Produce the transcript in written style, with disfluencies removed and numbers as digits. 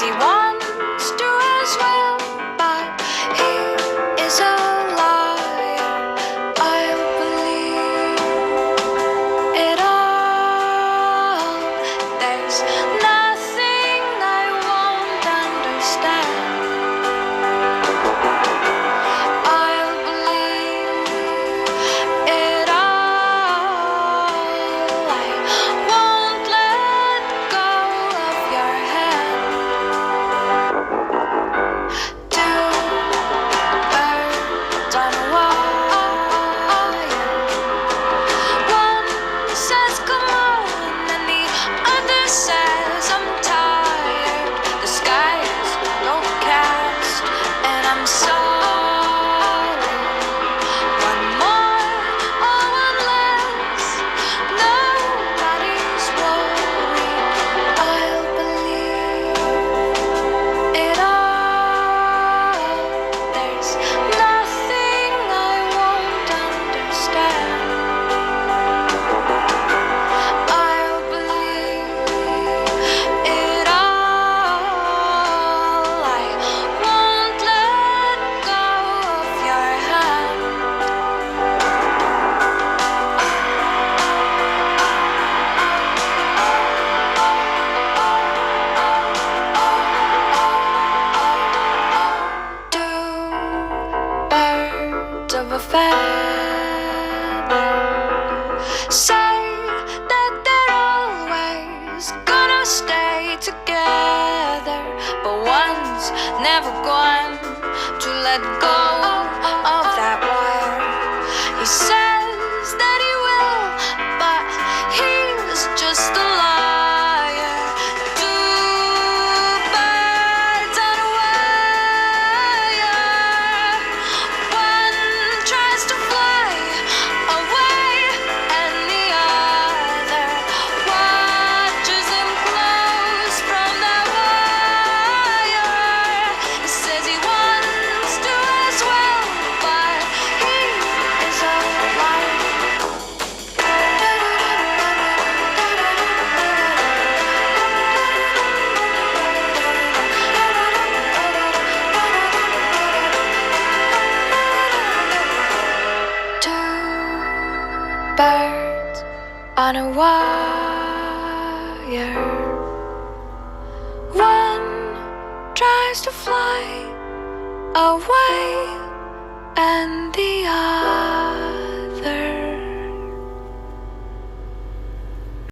he wants to as well, but he is a liar. I'll believe it all. There's nothing I won't understand. I'll believe it all. I won't let go of your hand. Two birds on a wire. One says come on, and the other says I'm tired. The sky's overcast, and I'm sorry. One more or one less, nobody's worried. I'll believe it all. There's nothing I won't understand. I'll believe it all. I won't let go of your hand. Two birds of a feather say that they're always gonna stay together, but one's never going to let go of that wire. He says that he will, but he's just a liar. Two birds on a wire. One tries to fly away, and the other watches him close from that wire. He says he wants to as well, but he is a liar. Two birds on a wire. One tries to fly away, and the other